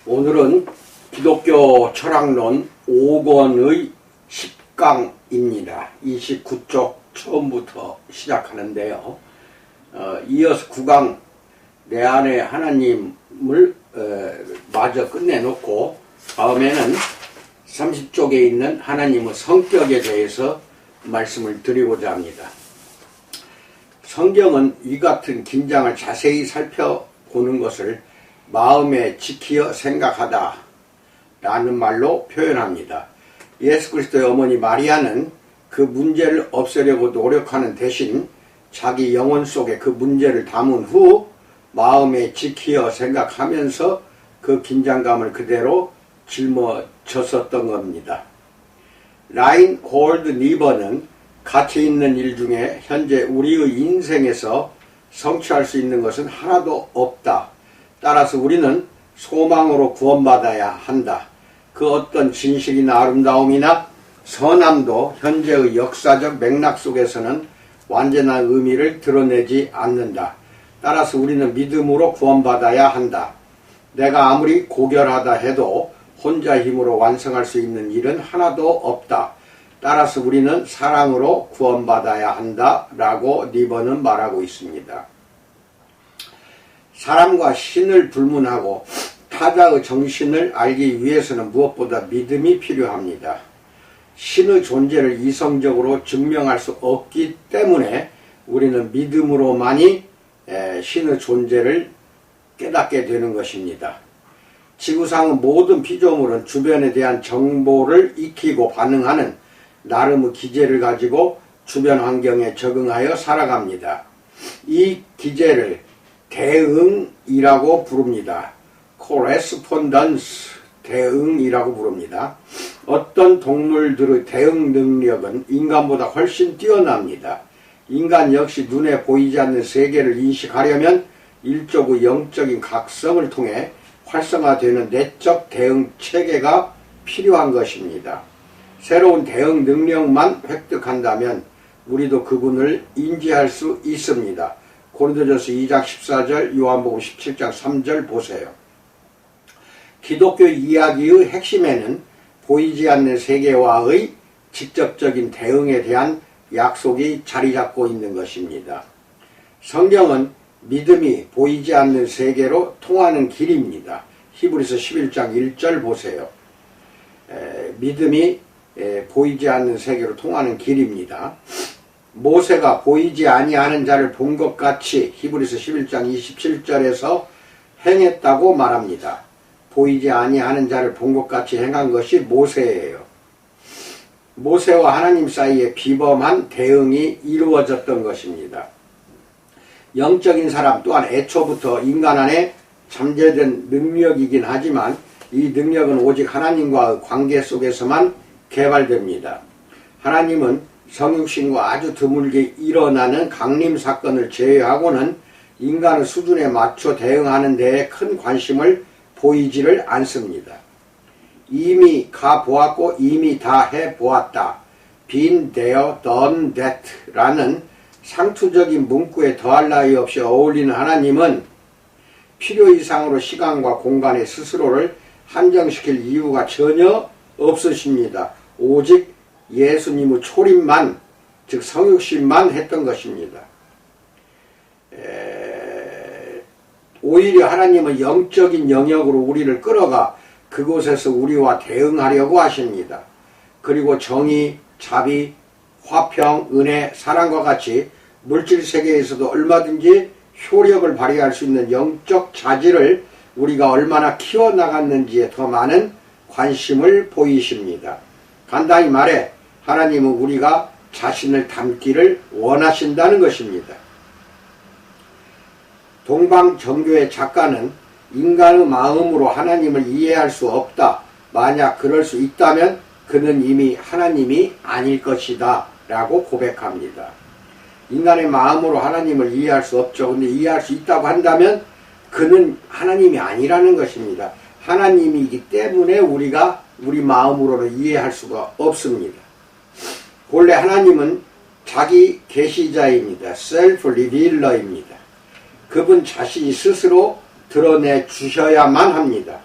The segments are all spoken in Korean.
오늘은 기독교 철학론 5권의 10강입니다. 29쪽 처음부터 시작하는데요. 이어서 9강 내 안에 하나님을 마저 끝내놓고 다음에는 30쪽에 있는 하나님의 성격에 대해서 말씀을 드리고자 합니다. 성경은 이 같은 긴장을 자세히 살펴보는 것을 마음에 지키어 생각하다 라는 말로 표현합니다. 예수 그리스도의 어머니 마리아는 그 문제를 없애려고 노력하는 대신 자기 영혼 속에 그 문제를 담은 후 마음에 지키어 생각하면서 그 긴장감을 그대로 짊어졌었던 겁니다. 라인 골드 니버는 가치 있는 일 중에 현재 우리의 인생에서 성취할 수 있는 것은 하나도 없다. 따라서 우리는 소망으로 구원받아야 한다. 그 어떤 진실이나 아름다움이나 선함도 현재의 역사적 맥락 속에서는 완전한 의미를 드러내지 않는다. 따라서 우리는 믿음으로 구원받아야 한다. 내가 아무리 고결하다 해도 혼자 힘으로 완성할 수 있는 일은 하나도 없다. 따라서 우리는 사랑으로 구원받아야 한다 라고 니버는 말하고 있습니다. 사람과 신을 불문하고 타자의 정신을 알기 위해서는 무엇보다 믿음이 필요합니다. 신의 존재를 이성적으로 증명할 수 없기 때문에 우리는 믿음으로만이 신의 존재를 깨닫게 되는 것입니다. 지구상의 모든 피조물은 주변에 대한 정보를 익히고 반응하는 나름의 기제를 가지고 주변 환경에 적응하여 살아갑니다. 이 기제를 대응이라고 부릅니다. correspondence, 대응이라고 부릅니다. 어떤 동물들의 대응 능력은 인간보다 훨씬 뛰어납니다. 인간 역시 눈에 보이지 않는 세계를 인식하려면 일종의 영적인 각성을 통해 활성화되는 내적 대응 체계가 필요한 것입니다. 새로운 대응 능력만 획득한다면 우리도 그분을 인지할 수 있습니다. 고린도전서 2장 14절, 요한복음 17장 3절 보세요. 기독교 이야기의 핵심에는 보이지 않는 세계와의 직접적인 대응에 대한 약속이 자리 잡고 있는 것입니다. 성경은 믿음이 보이지 않는 세계로 통하는 길입니다. 히브리서 11장 1절 보세요. 믿음이 보이지 않는 세계로 통하는 길입니다. 모세가 보이지 아니하는 자를 본 것 같이 히브리서 11장 27절에서 행했다고 말합니다. 보이지 아니하는 자를 본 것 같이 행한 것이 모세예요. 모세와 하나님 사이에 비범한 대응이 이루어졌던 것입니다. 영적인 사람 또한 애초부터 인간 안에 잠재된 능력이긴 하지만 이 능력은 오직 하나님과의 관계 속에서만 개발됩니다. 하나님은 성육신과 아주 드물게 일어나는 강림 사건을 제외하고는 인간의 수준에 맞춰 대응하는 데에 큰 관심을 보이지를 않습니다. 이미 가보았고 이미 다 해보았다. been there, done that 라는 상투적인 문구에 더할 나위 없이 어울리는 하나님은 필요 이상으로 시간과 공간에 스스로를 한정시킬 이유가 전혀 없으십니다. 오직 예수님의 초림만, 즉 성육신만 했던 것입니다. 오히려 하나님은 영적인 영역으로 우리를 끌어가 그곳에서 우리와 대응하려고 하십니다. 그리고 정의, 자비, 화평, 은혜, 사랑과 같이 물질 세계에서도 얼마든지 효력을 발휘할 수 있는 영적 자질을 우리가 얼마나 키워나갔는지에 더 많은 관심을 보이십니다. 간단히 말해 하나님은 우리가 자신을 닮기를 원하신다는 것입니다. 동방정교의 작가는 인간의 마음으로 하나님을 이해할 수 없다. 만약 그럴 수 있다면 그는 이미 하나님이 아닐 것이다 라고 고백합니다. 인간의 마음으로 하나님을 이해할 수 없죠. 근데 이해할 수 있다고 한다면 그는 하나님이 아니라는 것입니다. 하나님이기 때문에 우리가 우리 마음으로는 이해할 수가 없습니다. 본래 하나님은 자기 계시자입니다. 셀프 리빌러입니다. 그분 자신이 스스로 드러내 주셔야만 합니다.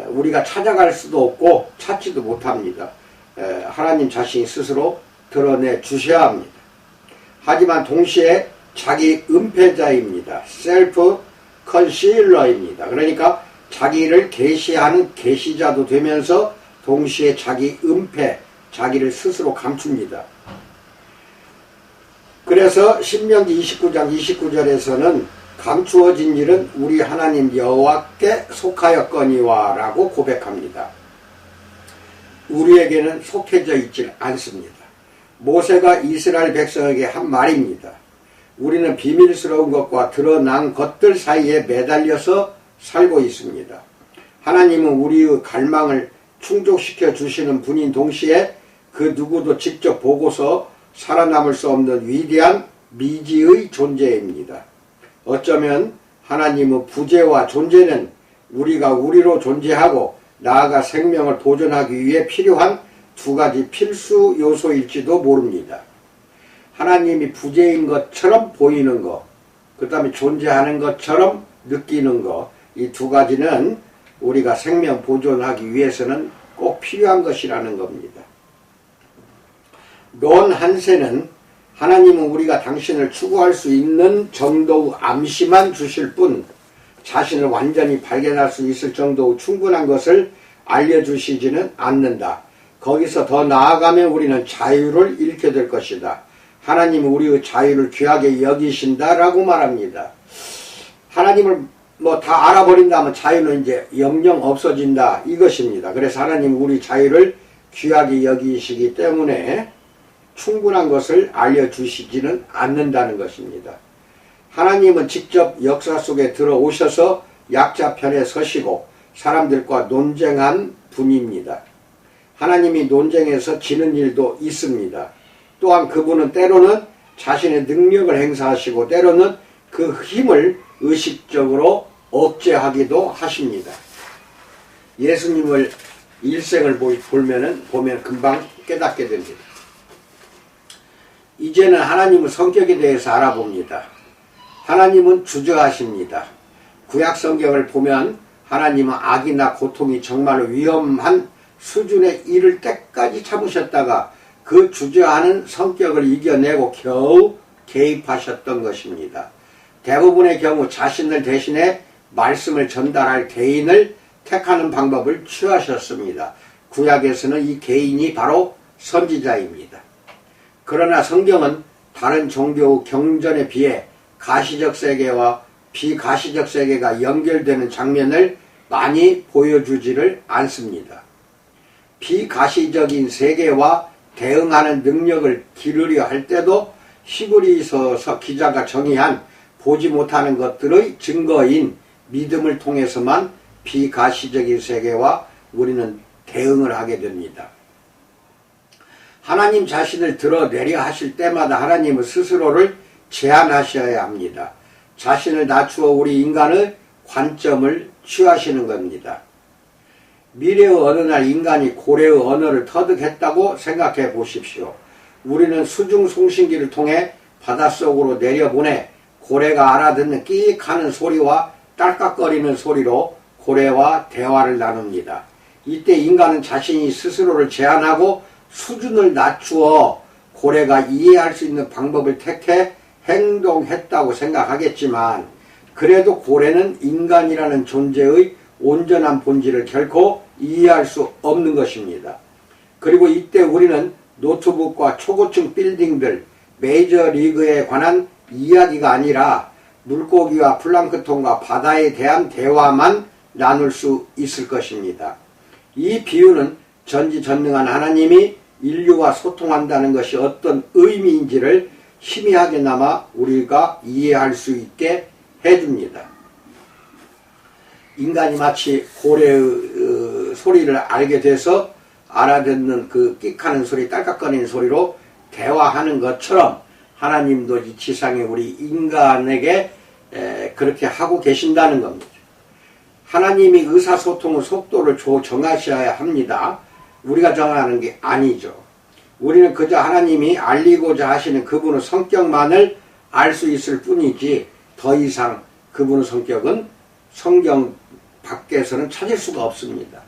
우리가 찾아갈 수도 없고 찾지도 못합니다. 하나님 자신이 스스로 드러내 주셔야 합니다. 하지만 동시에 자기 은폐자입니다. 셀프 컨실러입니다. 그러니까 자기를 계시하는 계시자도 되면서 동시에 자기 은폐, 자기를 스스로 감춥니다. 그래서 신명기 29장 29절에서는 감추어진 일은 우리 하나님 여호와께 속하였거니와 라고 고백합니다. 우리에게는 속해져 있지 않습니다. 모세가 이스라엘 백성에게 한 말입니다. 우리는 비밀스러운 것과 드러난 것들 사이에 매달려서 살고 있습니다. 하나님은 우리의 갈망을 충족시켜 주시는 분인 동시에 그 누구도 직접 보고서 살아남을 수 없는 위대한 미지의 존재입니다. 어쩌면 하나님의 부재와 존재는 우리가 우리로 존재하고 나아가 생명을 보존하기 위해 필요한 두 가지 필수 요소일지도 모릅니다. 하나님이 부재인 것처럼 보이는 것, 그 다음에 존재하는 것처럼 느끼는 것, 이 두 가지는 우리가 생명 보존하기 위해서는 꼭 필요한 것이라는 겁니다. 론 한세는 하나님은 우리가 당신을 추구할 수 있는 정도의 암시만 주실 뿐 자신을 완전히 발견할 수 있을 정도의 충분한 것을 알려주시지는 않는다. 거기서 더 나아가면 우리는 자유를 잃게 될 것이다. 하나님은 우리의 자유를 귀하게 여기신다라고 말합니다. 하나님을 다 알아버린다면 자유는 이제 영영 없어진다 이것입니다. 그래서 하나님은 우리 자유를 귀하게 여기시기 때문에 충분한 것을 알려주시지는 않는다는 것입니다. 하나님은 직접 역사 속에 들어오셔서 약자 편에 서시고 사람들과 논쟁한 분입니다. 하나님이 논쟁에서 지는 일도 있습니다. 또한 그분은 때로는 자신의 능력을 행사하시고 때로는 그 힘을 의식적으로 억제하기도 하십니다. 예수님을 일생을 보면 금방 깨닫게 됩니다. 이제는 하나님의 성격에 대해서 알아봅니다. 하나님은 주저하십니다. 구약 성경을 보면 하나님은 악이나 고통이 정말로 위험한 수준에 이를 때까지 참으셨다가 그 주저하는 성격을 이겨내고 겨우 개입하셨던 것입니다. 대부분의 경우 자신을 대신해 말씀을 전달할 개인을 택하는 방법을 취하셨습니다. 구약에서는 이 개인이 바로 선지자입니다. 그러나 성경은 다른 종교 경전에 비해 가시적 세계와 비가시적 세계가 연결되는 장면을 많이 보여주지를 않습니다. 비가시적인 세계와 대응하는 능력을 기르려 할 때도 히브리서 기자가 정의한 보지 못하는 것들의 증거인 믿음을 통해서만 비가시적인 세계와 우리는 대응을 하게 됩니다. 하나님 자신을 드러내려 하실 때마다 하나님은 스스로를 제한하셔야 합니다. 자신을 낮추어 우리 인간의 관점을 취하시는 겁니다. 미래의 어느 날 인간이 고래의 언어를 터득했다고 생각해 보십시오. 우리는 수중송신기를 통해 바닷속으로 내려보내 고래가 알아듣는 끼익 하는 소리와 딸깍거리는 소리로 고래와 대화를 나눕니다. 이때 인간은 자신이 스스로를 제한하고 수준을 낮추어 고래가 이해할 수 있는 방법을 택해 행동했다고 생각하겠지만 그래도 고래는 인간이라는 존재의 온전한 본질을 결코 이해할 수 없는 것입니다. 그리고 이때 우리는 노트북과 초고층 빌딩들, 메이저리그에 관한 이야기가 아니라 물고기와 플랑크톤과 바다에 대한 대화만 나눌 수 있을 것입니다. 이 비유는 전지전능한 하나님이 인류와 소통한다는 것이 어떤 의미인지를 희미하게나마 우리가 이해할 수 있게 해줍니다. 인간이 마치 고래의 소리를 알게 돼서 알아듣는 그 끽하는 소리, 딸깍거리는 소리로 대화하는 것처럼 하나님도 이 지상에 우리 인간에게 그렇게 하고 계신다는 겁니다. 하나님이 의사소통의 속도를 정하셔야 합니다. 우리가 정하는 게 아니죠. 우리는 그저 하나님이 알리고자 하시는 그분의 성격만을 알 수 있을 뿐이지 더 이상 그분의 성격은 성경 밖에서는 찾을 수가 없습니다.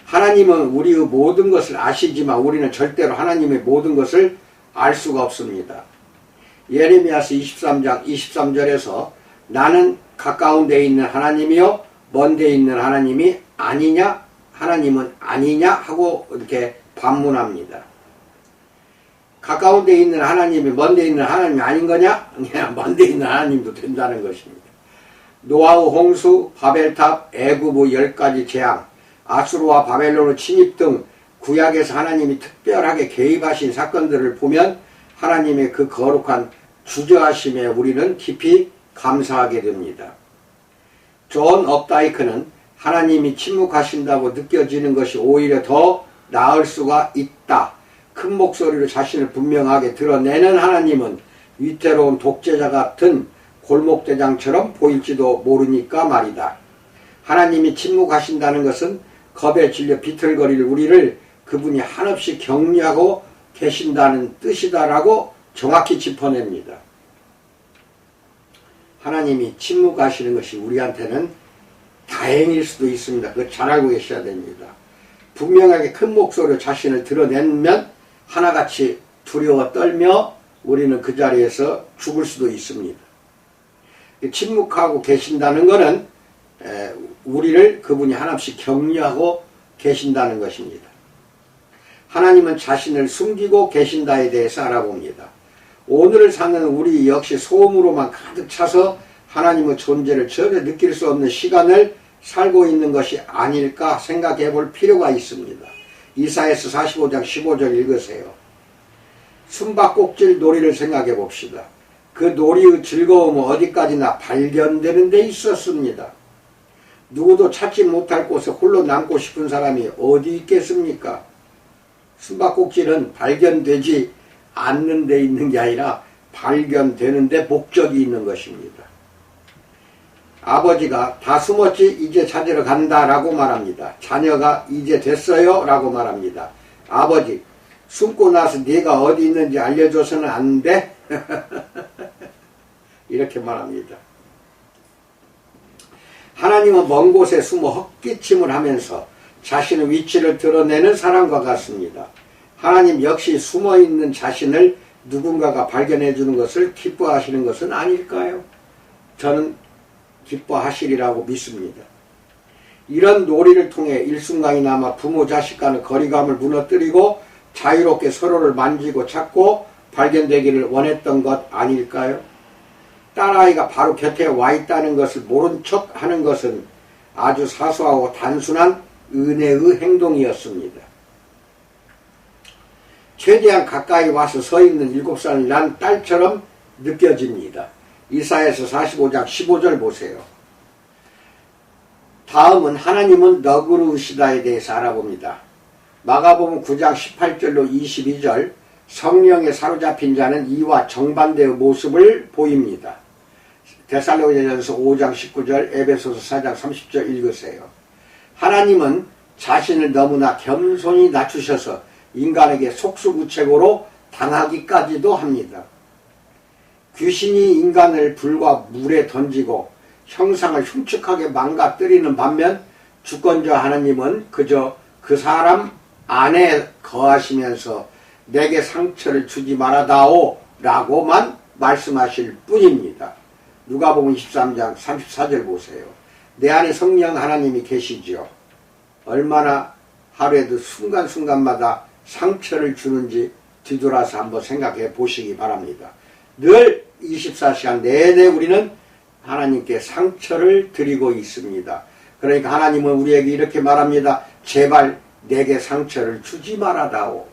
하나님은 우리의 모든 것을 아시지만 우리는 절대로 하나님의 모든 것을 알 수가 없습니다. 예레미야서 23장 23절에서 나는 가까운 데 있는 하나님이요 먼 데 있는 하나님이 아니냐, 하나님은 아니냐 하고 이렇게 반문합니다. 가까운 데 있는 하나님이 먼 데 있는 하나님이 아닌 거냐? 그냥 먼 데 있는 하나님도 된다는 것입니다. 노아의 홍수, 바벨탑, 애굽의 10가지 재앙, 아수르와 바벨론의 침입 등 구약에서 하나님이 특별하게 개입하신 사건들을 보면 하나님의 그 거룩한 주저하심에 우리는 깊이 감사하게 됩니다. 존 업다이크는 하나님이 침묵하신다고 느껴지는 것이 오히려 더 나을 수가 있다. 큰 목소리로 자신을 분명하게 드러내는 하나님은 위태로운 독재자 같은 골목대장처럼 보일지도 모르니까 말이다. 하나님이 침묵하신다는 것은 겁에 질려 비틀거릴 우리를 그분이 한없이 격려하고 계신다는 뜻이다라고 정확히 짚어냅니다. 하나님이 침묵하시는 것이 우리한테는 다행일 수도 있습니다. 그거 잘 알고 계셔야 됩니다. 분명하게 큰 목소리로 자신을 드러내면 하나같이 두려워 떨며 우리는 그 자리에서 죽을 수도 있습니다. 침묵하고 계신다는 것은 우리를 그분이 한없이 격려하고 계신다는 것입니다. 하나님은 자신을 숨기고 계신다에 대해서 알아봅니다. 오늘을 사는 우리 역시 소음으로만 가득 차서 하나님의 존재를 전혀 느낄 수 없는 시간을 살고 있는 것이 아닐까 생각해 볼 필요가 있습니다. 이사야서 45장 15절 읽으세요. 숨바꼭질 놀이를 생각해 봅시다. 그 놀이의 즐거움은 어디까지나 발견되는 데 있었습니다. 누구도 찾지 못할 곳에 홀로 남고 싶은 사람이 어디 있겠습니까? 숨바꼭질은 발견되지 않는 데 있는 게 아니라 발견되는 데 목적이 있는 것입니다. 아버지가 다 숨었지 이제 찾으러 간다 라고 말합니다. 자녀가 이제 됐어요 라고 말합니다. 아버지 숨고 나서 네가 어디 있는지 알려줘서는 안 돼? 이렇게 말합니다. 하나님은 먼 곳에 숨어 헛기침을 하면서 자신의 위치를 드러내는 사람과 같습니다. 하나님 역시 숨어있는 자신을 누군가가 발견해 주는 것을 기뻐하시는 것은 아닐까요? 저는 기뻐하시리라고 믿습니다. 이런 놀이를 통해 일순간이나마 부모 자식 간의 거리감을 무너뜨리고 자유롭게 서로를 만지고 찾고 발견되기를 원했던 것 아닐까요? 딸아이가 바로 곁에 와 있다는 것을 모른 척 하는 것은 아주 사소하고 단순한 은혜의 행동이었습니다. 최대한 가까이 와서 서 있는 7살 난 딸처럼 느껴집니다. 이사야서 45장 15절 보세요. 다음은 하나님은 너그러우시다에 대해서 알아봅니다. 마가복음 9장 18절로 22절 성령에 사로잡힌 자는 이와 정반대의 모습을 보입니다. 데살로니가전서 5장 19절 에베소서 4장 30절 읽으세요. 하나님은 자신을 너무나 겸손히 낮추셔서 인간에게 속수무책으로 당하기까지도 합니다. 귀신이 인간을 불과 물에 던지고 형상을 흉측하게 망가뜨리는 반면 주권자 하나님은 그저 그 사람 안에 거하시면서 내게 상처를 주지 말아다오 라고만 말씀하실 뿐입니다. 누가복음 23장 34절 보세요. 내 안에 성령 하나님이 계시지요. 얼마나 하루에도 순간순간마다 상처를 주는지 뒤돌아서 한번 생각해 보시기 바랍니다. 늘 24시간 내내 우리는 하나님께 상처를 드리고 있습니다. 그러니까 하나님은 우리에게 이렇게 말합니다. 제발 내게 상처를 주지 말아다오.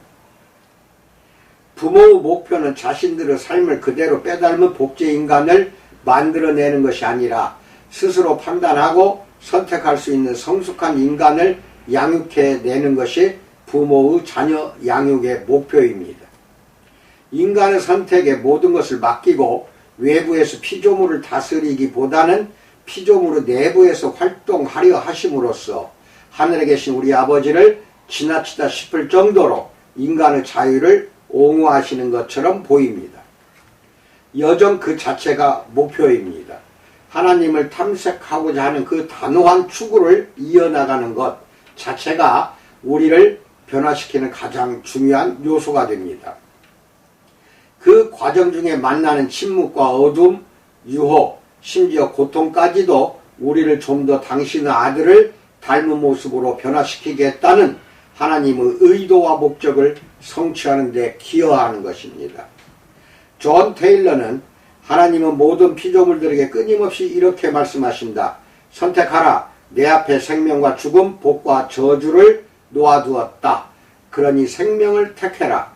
부모의 목표는 자신들의 삶을 그대로 빼닮은 복제인간을 만들어내는 것이 아니라 스스로 판단하고 선택할 수 있는 성숙한 인간을 양육해내는 것이 부모의 자녀 양육의 목표입니다. 인간의 선택에 모든 것을 맡기고 외부에서 피조물을 다스리기보다는 피조물의 내부에서 활동하려 하심으로써 하늘에 계신 우리 아버지를 지나치다 싶을 정도로 인간의 자유를 옹호하시는 것처럼 보입니다. 여정 그 자체가 목표입니다. 하나님을 탐색하고자 하는 그 단호한 추구를 이어나가는 것 자체가 우리를 변화시키는 가장 중요한 요소가 됩니다. 그 과정 중에 만나는 침묵과 어둠, 유혹, 심지어 고통까지도 우리를 좀 더 당신의 아들을 닮은 모습으로 변화시키겠다는 하나님의 의도와 목적을 성취하는 데 기여하는 것입니다. 존 테일러는 하나님은 모든 피조물들에게 끊임없이 이렇게 말씀하신다. 선택하라. 내 앞에 생명과 죽음, 복과 저주를 놓아두었다. 그러니 생명을 택해라.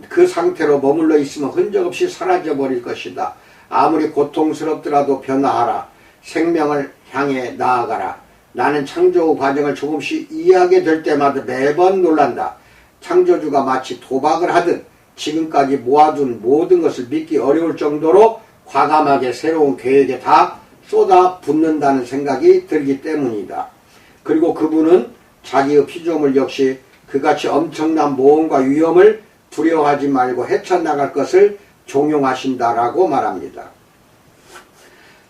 그 상태로 머물러 있으면 흔적 없이 사라져버릴 것이다. 아무리 고통스럽더라도 변화하라. 생명을 향해 나아가라. 나는 창조 과정을 조금씩 이해하게 될 때마다 매번 놀란다. 창조주가 마치 도박을 하듯 지금까지 모아둔 모든 것을 믿기 어려울 정도로 과감하게 새로운 계획에 다 쏟아붓는다는 생각이 들기 때문이다. 그리고 그분은 자기의 피조물 역시 그같이 엄청난 모험과 위험을 두려워하지 말고 헤쳐나갈 것을 종용하신다라고 말합니다.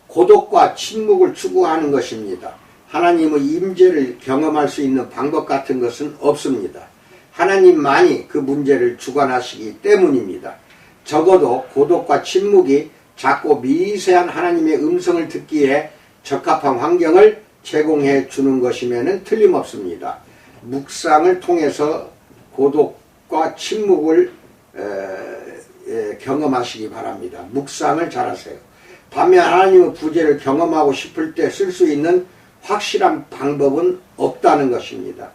고독과 침묵을 추구하는 것입니다. 하나님의 임재를 경험할 수 있는 방법 같은 것은 없습니다. 하나님만이 그 문제를 주관하시기 때문입니다. 적어도 고독과 침묵이 작고 미세한 하나님의 음성을 듣기에 적합한 환경을 제공해 주는 것이면 틀림없습니다. 묵상을 통해서 고독과 침묵을 경험하시기 바랍니다. 묵상을 잘하세요. 반면 하나님의 부재를 경험하고 싶을 때 쓸 수 있는 확실한 방법은 없다는 것입니다.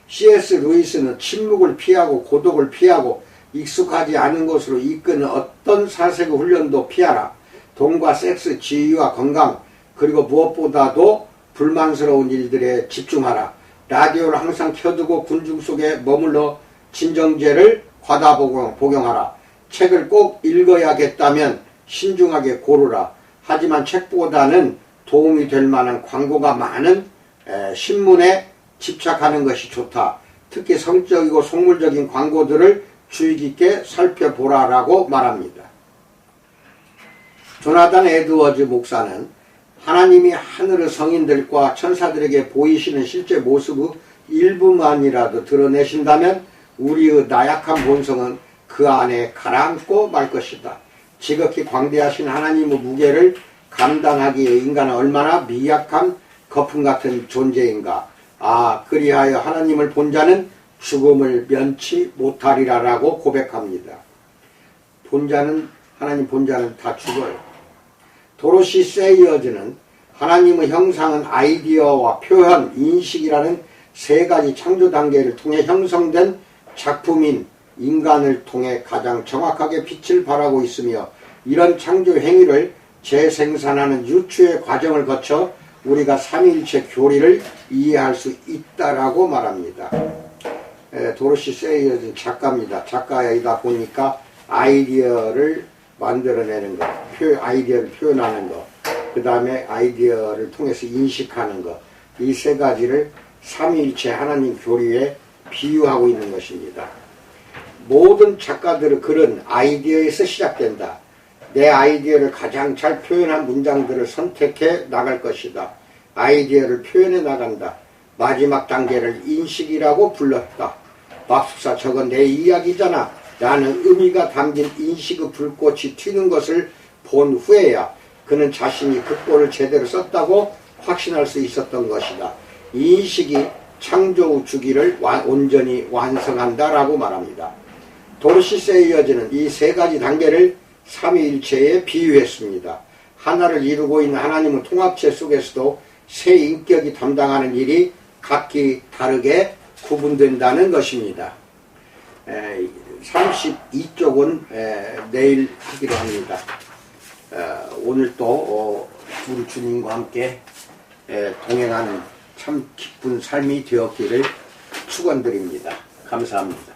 C.S. 루이스는 침묵을 피하고 고독을 피하고 익숙하지 않은 곳으로 이끄는 어떤 사색의 훈련도 피하라. 돈과 섹스, 지위와 건강, 그리고 무엇보다도 불만스러운 일들에 집중하라. 라디오를 항상 켜두고 군중 속에 머물러 진정제를 과다 복용하라. 책을 꼭 읽어야겠다면 신중하게 고르라. 하지만 책보다는 도움이 될 만한 광고가 많은 신문에 집착하는 것이 좋다. 특히 성적이고 속물적인 광고들을 주의 깊게 살펴보라라고 말합니다. 조나단 에드워즈 목사는 하나님이 하늘의 성인들과 천사들에게 보이시는 실제 모습의 일부만이라도 드러내신다면 우리의 나약한 본성은 그 안에 가라앉고 말 것이다. 지극히 광대하신 하나님의 무게를 감당하기에 인간은 얼마나 미약한 거품 같은 존재인가. 그리하여 하나님을 본 자는 죽음을 면치 못하리라라고 고백합니다. 하나님 본 자는 다 죽어요. 도로시 세이어즈는 하나님의 형상은 아이디어와 표현, 인식이라는 세 가지 창조 단계를 통해 형성된 작품인 인간을 통해 가장 정확하게 빛을 발하고 있으며 이런 창조 행위를 재생산하는 유추의 과정을 거쳐 우리가 삼위일체 교리를 이해할 수 있다라고 말합니다. 도로시 세이어즈는 작가입니다. 작가이다 보니까 아이디어를 만들어내는 것, 아이디어를 표현하는 것, 그 다음에 아이디어를 통해서 인식하는 것, 이 세 가지를 삼위일체 하나님 교리에 비유하고 있는 것입니다. 모든 작가들의 글은 아이디어에서 시작된다. 내 아이디어를 가장 잘 표현한 문장들을 선택해 나갈 것이다. 아이디어를 표현해 나간다. 마지막 단계를 인식이라고 불렀다. 맙소사, 저건 내 이야기잖아. 라는 의미가 담긴 인식의 불꽃이 튀는 것을 본 후에야 그는 자신이 그 꼴을 제대로 썼다고 확신할 수 있었던 것이다. 이 인식이 창조 주기를 온전히 완성한다라고 말합니다. 도로시 세이어즈는 이 세 가지 단계를 삼위일체에 비유했습니다. 하나를 이루고 있는 하나님의 통합체 속에서도 세 인격이 담당하는 일이 각기 다르게 구분된다는 것입니다. 32쪽은 내일 하기로 합니다. 오늘 또 우리 주님과 함께 동행하는 참 기쁜 삶이 되었기를 축원드립니다. 감사합니다.